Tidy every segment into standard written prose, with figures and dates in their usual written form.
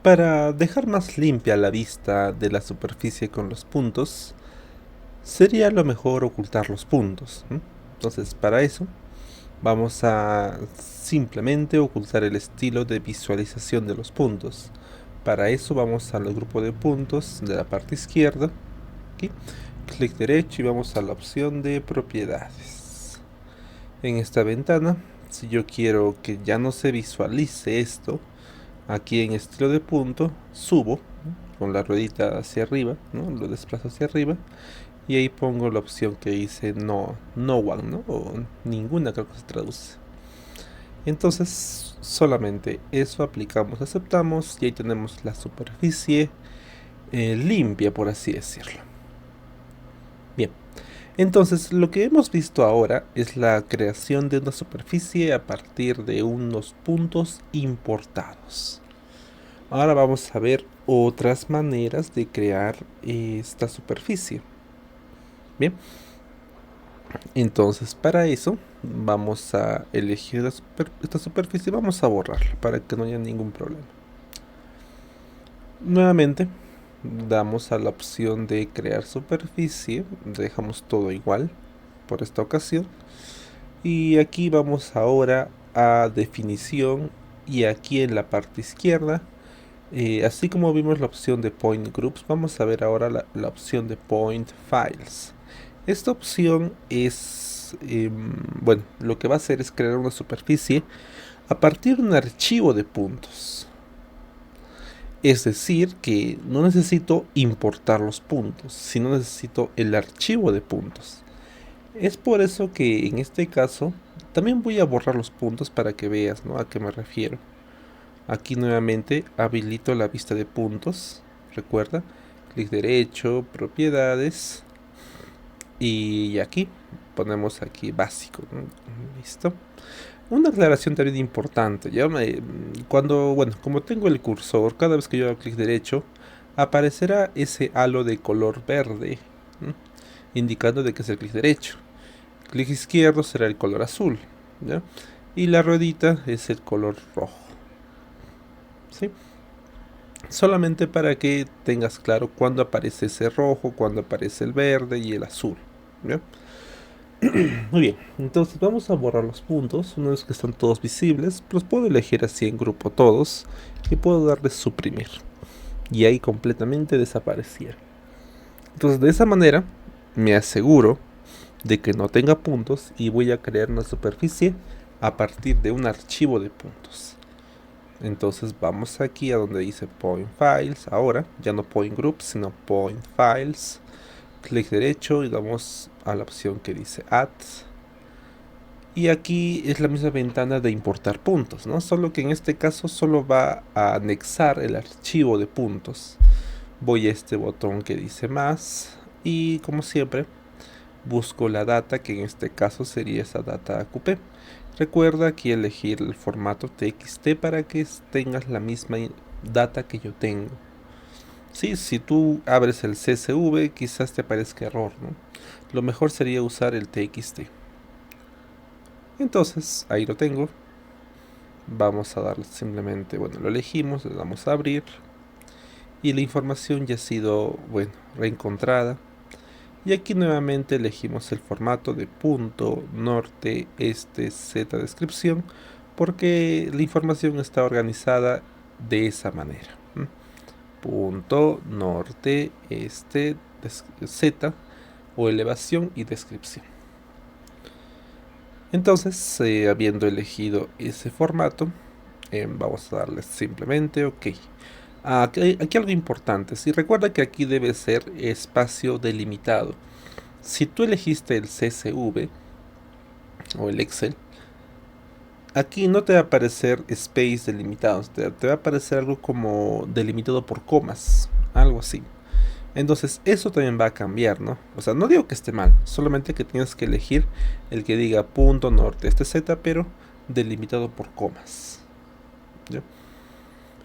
Para dejar más limpia la vista de la superficie con los puntos, sería lo mejor ocultar los puntos. Entonces, para eso, vamos a simplemente ocultar el estilo de visualización de los puntos. Para eso vamos al grupo de puntos de la parte izquierda, aquí, clic derecho y vamos a la opción de propiedades. En esta ventana, si yo quiero que ya no se visualice esto, aquí en estilo de punto, subo con la ruedita hacia arriba, ¿no? Lo desplazo hacia arriba y ahí pongo la opción que dice no one, ¿no? O ninguna, creo que se traduce. Entonces solamente eso aplicamos, aceptamos y ahí tenemos la superficie limpia, por así decirlo. Bien, entonces lo que hemos visto ahora es la creación de una superficie a partir de unos puntos importados. Ahora vamos a ver otras maneras de crear esta superficie. Bien, entonces para eso vamos a elegir esta superficie y vamos a borrarla para que no haya ningún problema. Nuevamente damos a la opción de crear superficie, dejamos todo igual por esta ocasión y aquí vamos ahora a definición y aquí en la parte izquierda, así como vimos la opción de point groups, vamos a ver ahora la opción de point files. Esta opción es, bueno, lo que va a hacer es crear una superficie a partir de un archivo de puntos. Es decir, que no necesito importar los puntos, sino necesito el archivo de puntos. Es por eso que en este caso también voy a borrar los puntos para que veas, ¿no?, a qué me refiero. Aquí nuevamente habilito la vista de puntos, recuerda, clic derecho, propiedades y aquí ponemos aquí básico, ¿no? Listo. Una aclaración también importante, bueno, como tengo el cursor, cada vez que yo hago clic derecho, aparecerá ese halo de color verde, ¿no?, indicando de que es el clic derecho. Clic izquierdo será el color azul, ¿ya? Y la ruedita es el color rojo, ¿sí? Solamente para que tengas claro cuándo aparece ese rojo, cuándo aparece el verde y el azul, ¿ya? Muy bien, entonces vamos a borrar los puntos. Una vez que están todos visibles, los puedo elegir así en grupo todos y puedo darle suprimir y ahí completamente desaparecieron. Entonces de esa manera me aseguro de que no tenga puntos y voy a crear una superficie a partir de un archivo de puntos. Entonces vamos aquí a donde dice point files, ahora ya no point groups sino point files, clic derecho y damos a la opción que dice add y aquí es la misma ventana de importar puntos, ¿no? Solo que en este caso solo va a anexar el archivo de puntos. Voy a este botón que dice más y como siempre busco la data, que en este caso sería esa data QP. Recuerda aquí elegir el formato TXT para que tengas la misma data que yo tengo. Sí, si tú abres el CSV quizás te aparezca error, ¿no? Lo mejor sería usar el TXT. Entonces ahí lo tengo. Vamos a darle simplemente, bueno, lo elegimos, le damos a abrir y la información ya ha sido, bueno, reencontrada. Y aquí nuevamente elegimos el formato de punto, norte, este, z descripción, porque la información está organizada de esa manera. Punto, norte, este, z o elevación y descripción. Entonces, habiendo elegido ese formato, vamos a darle simplemente OK. Aquí algo importante, si recuerda que aquí debe ser espacio delimitado. Si tú elegiste el CSV o el Excel, aquí no te va a aparecer space delimitados, te va a aparecer algo como delimitado por comas, algo así. Entonces eso también va a cambiar, ¿no? O sea, no digo que esté mal, solamente que tienes que elegir el que diga punto norte, este z, pero delimitado por comas, ¿ya?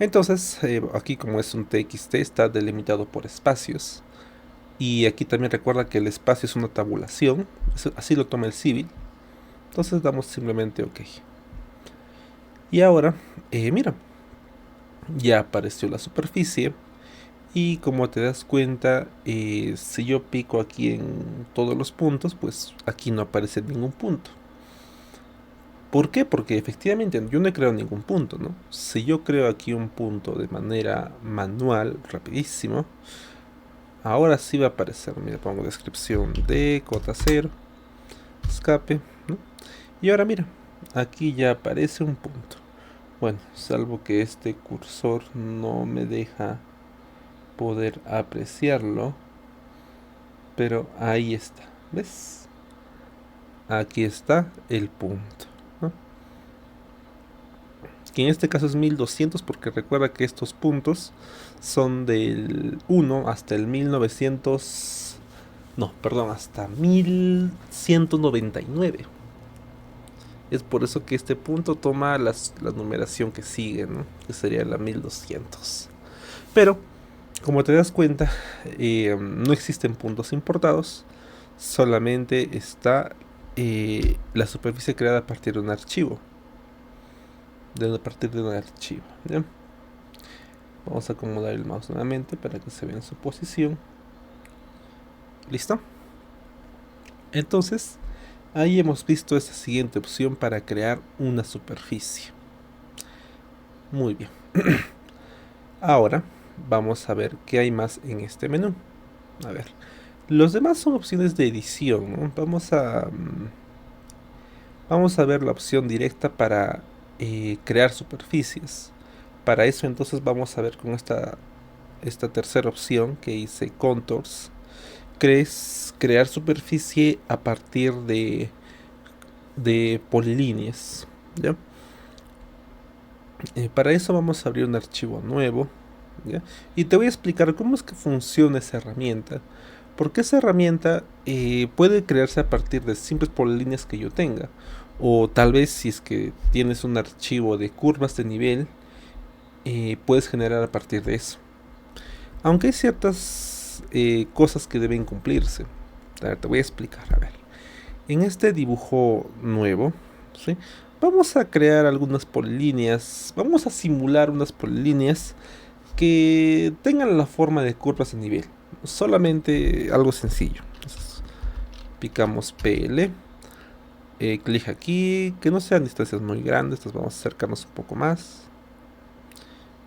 Entonces, aquí como es un TXT, está delimitado por espacios. Y aquí también recuerda que el espacio es una tabulación, así lo toma el Civil. Entonces damos simplemente OK. Y ahora, mira, Ya apareció la superficie. Y como te das cuenta, si yo pico aquí en todos los puntos, pues aquí no aparece ningún punto. ¿Por qué? Porque efectivamente yo no he creado ningún punto, ¿no? Si yo creo aquí un punto de manera manual, rapidísimo, ahora sí va a aparecer. Mira, pongo descripción de cota 0, escape, ¿no? Y ahora mira, aquí ya aparece un punto. Bueno, salvo que este cursor no me deja poder apreciarlo, pero ahí está, ¿ves? Aquí está el punto, ¿no? Que en este caso es 1200 porque recuerda que estos puntos son del 1 hasta el 1900, no, perdón, hasta 1199. Es por eso que este punto toma la numeración que sigue, ¿no? Que sería la 1200. Pero, como te das cuenta, no existen puntos importados, solamente está la superficie creada a partir de un archivo. ¿Ya? Vamos a acomodar el mouse nuevamente para que se vea en su posición. ¿Listo? Entonces, ahí hemos visto esta siguiente opción para crear una superficie. Muy bien. Ahora vamos a ver qué hay más en este menú. A ver, los demás son opciones de edición, ¿no? Vamos a ver la opción directa para crear superficies. Para eso entonces vamos a ver con esta tercera opción que dice Contours. Crear superficie a partir de polilíneas, ¿ya? Para eso vamos a abrir un archivo nuevo, ¿ya? Y te voy a explicar cómo es que funciona esa herramienta. Porque esa herramienta puede crearse a partir de simples polilíneas que yo tenga. O tal vez si es que tienes un archivo de curvas de nivel, puedes generar a partir de eso. Aunque hay ciertas cosas que deben cumplirse. A ver, te voy a explicar. A ver, en este dibujo nuevo, ¿sí? Vamos a crear algunas polilíneas. Vamos a simular unas polilíneas que tengan la forma de curvas de nivel. Solamente algo sencillo. Entonces, picamos PL. Clic aquí. Que no sean distancias muy grandes. Entonces vamos a acercarnos un poco más.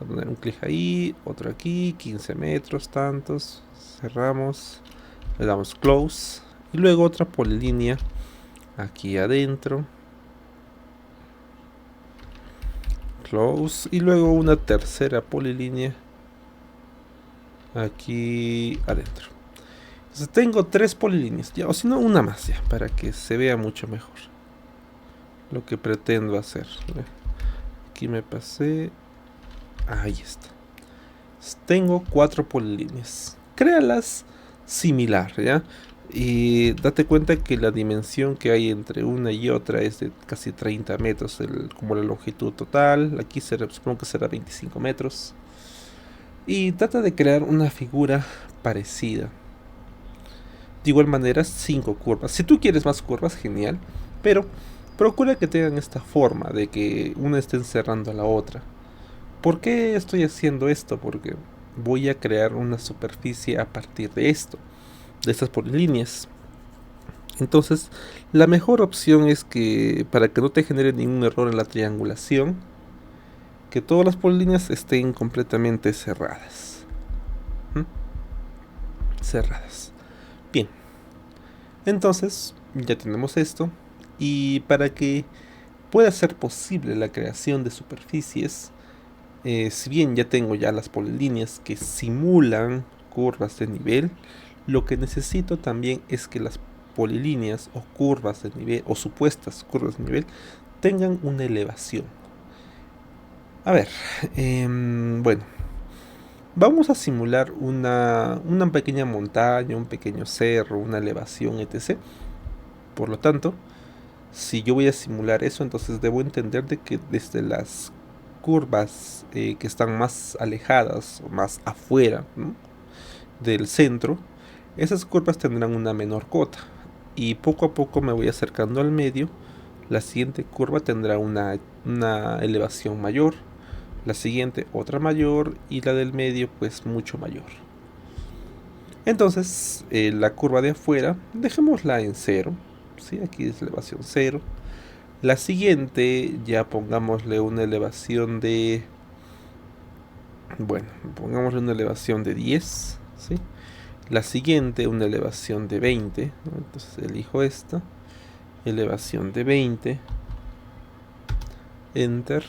Vamos a poner un clic ahí. Otro aquí. 15 metros, tantos. Cerramos. Le damos close. Y luego otra polilínea aquí adentro. Close. Y luego una tercera polilínea aquí adentro. Entonces tengo 3 polilíneas, ya, o si no, una más ya, para que se vea mucho mejor lo que pretendo hacer. Aquí me pasé. Ahí está. Entonces, tengo 4 polilíneas. Créalas similar, ¿ya? Y date cuenta que la dimensión que hay entre una y otra es de casi 30 metros, como la longitud total. Aquí supongo que será 25 metros. Y trata de crear una figura parecida. De igual manera, 5 curvas. Si tú quieres más curvas, genial. Pero procura que tengan esta forma de que una esté encerrando a la otra. ¿Por qué estoy haciendo esto? Porque voy a crear una superficie a partir de esto, de estas polilíneas. Entonces, la mejor opción es que, para que no te genere ningún error en la triangulación, que todas las polilíneas estén completamente cerradas. ¿Mm? Cerradas. Bien. Entonces, ya tenemos esto. Y para que pueda ser posible la creación de superficies, si bien ya tengo ya las polilíneas que simulan curvas de nivel, lo que necesito también es que las polilíneas o curvas de nivel o supuestas curvas de nivel tengan una elevación. A ver, bueno, vamos a simular una pequeña montaña, un pequeño cerro, una elevación, etc. Por lo tanto, si yo voy a simular eso, entonces debo entender de que desde las curvas que están más alejadas o más afuera, ¿no?, del centro, esas curvas tendrán una menor cota. Y poco a poco me voy acercando al medio. La siguiente curva tendrá una elevación mayor. la siguiente otra mayor y la del medio pues mucho mayor. Entonces la curva de afuera dejémosla en 0, ¿sí? Aquí es elevación 0. La siguiente ya pongámosle una elevación de, bueno, pongámosle una elevación de 10, ¿sí? La siguiente una elevación de 20, ¿no? Entonces elijo esta, elevación de 20, enter,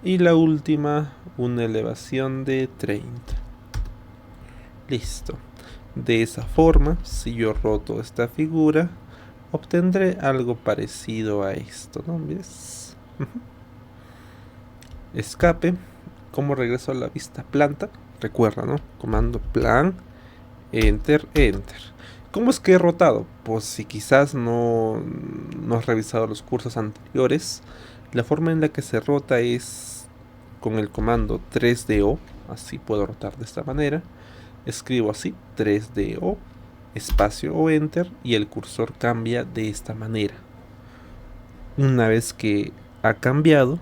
y la última una elevación de 30. Listo. De esa forma, si yo roto esta figura, obtendré algo parecido a esto, ¿no? ¿Ves? Escape. ¿Cómo regreso a la vista planta? Recuerda, ¿no? Comando plan, enter, enter. ¿Cómo es que he rotado? Pues si quizás no has revisado los cursos anteriores, la forma en la que se rota es con el comando 3DO. Así puedo rotar de esta manera. Escribo así, 3DO, espacio o enter, y el cursor cambia de esta manera. Una vez que ha cambiado,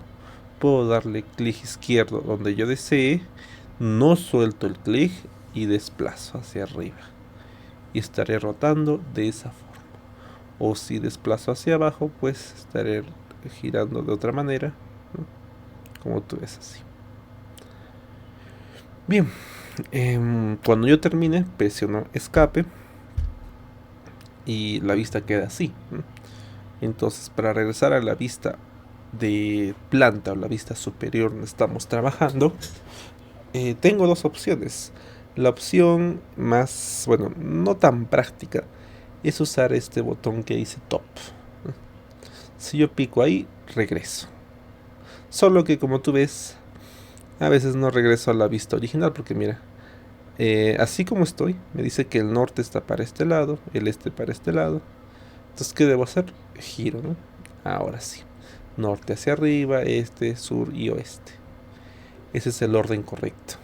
puedo darle clic izquierdo donde yo desee, no suelto el clic y desplazo hacia arriba. Y estaré rotando de esa forma. O si desplazo hacia abajo, pues estaré girando de otra manera, ¿no? Como tú ves así. Bien, cuando yo termine, presiono escape y la vista queda así, ¿no? Entonces, para regresar a la vista de planta o la vista superior donde estamos trabajando, tengo dos opciones. La opción más, bueno, no tan práctica, es usar este botón que dice top. Si yo pico ahí, regreso. Solo que como tú ves, a veces no regreso a la vista original porque mira, así como estoy, me dice que el norte está para este lado, el este para este lado. Entonces, ¿qué debo hacer? Giro, ¿no? Ahora sí. Norte hacia arriba, este, sur y oeste. Ese es el orden correcto.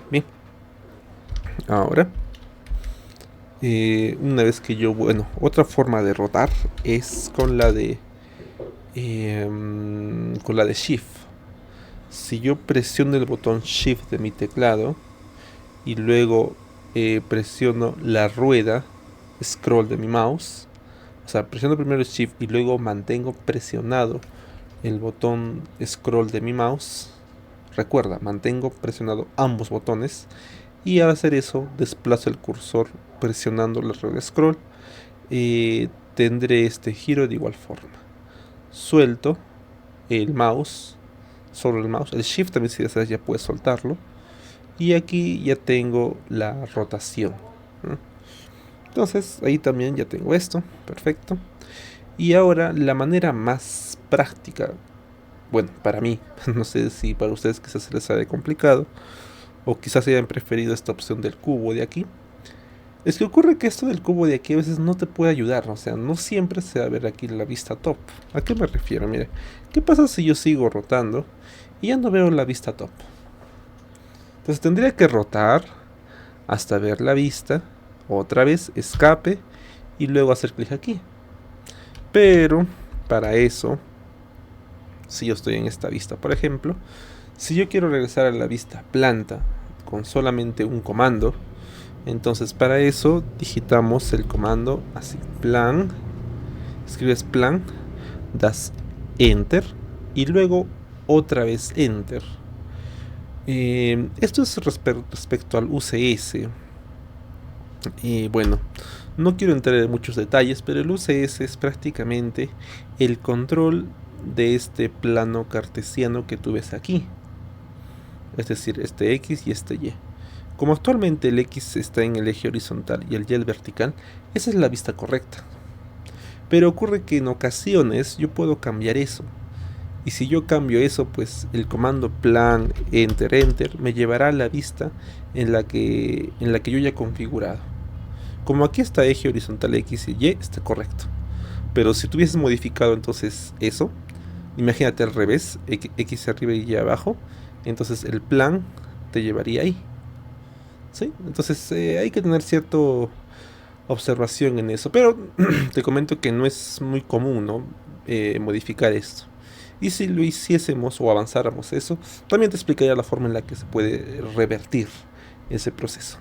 Bien. Ahora, una vez que yo, bueno, otra forma de rotar es con la de Shift. Si yo presiono el botón Shift de mi teclado y luego presiono la rueda scroll de mi mouse, o sea, presiono primero el Shift y luego mantengo presionado el botón scroll de mi mouse. Recuerda, mantengo presionado ambos botones y al hacer eso desplazo el cursor presionando la rueda scroll. Tendré este giro de igual forma. Suelto el mouse, solo el mouse, el Shift también si deseas ya puedes soltarlo. Y aquí ya tengo la rotación, ¿no? Entonces ahí también ya tengo esto, perfecto. Y ahora la manera más práctica, bueno, para mí, no sé si para ustedes quizás se les haga complicado, o quizás hayan preferido esta opción del cubo de aquí, es que ocurre que esto del cubo de aquí a veces no te puede ayudar, o sea, no siempre se va a ver aquí la vista top. ¿A qué me refiero? Mire, ¿qué pasa si yo sigo rotando y ya no veo la vista top? Entonces tendría que rotar hasta ver la vista, otra vez escape y luego hacer clic aquí. Pero para eso, si yo estoy en esta vista, por ejemplo, si yo quiero regresar a la vista planta con solamente un comando, entonces para eso digitamos el comando así, plan, escribes plan, das enter y luego otra vez enter. Esto es respecto al UCS. Y bueno, no quiero entrar en muchos detalles, pero el UCS es prácticamente el control de este plano cartesiano que tú ves aquí. Es decir, este X y este Y. Como actualmente el X está en el eje horizontal y el Y el vertical, esa es la vista correcta. Pero ocurre que en ocasiones yo puedo cambiar eso. Y si yo cambio eso, pues el comando plan, enter, enter, me llevará a la vista en la que yo ya he configurado. Como aquí está eje horizontal X y Y, está correcto. Pero si tuvieses modificado entonces eso, imagínate al revés, X arriba y Y abajo, entonces el plan te llevaría ahí. ¿Sí? Entonces hay que tener cierta observación en eso. Pero te comento que no es muy común, ¿no? Modificar esto. Y si lo hiciésemos o avanzáramos eso, también te explicaría la forma en la que se puede revertir ese proceso.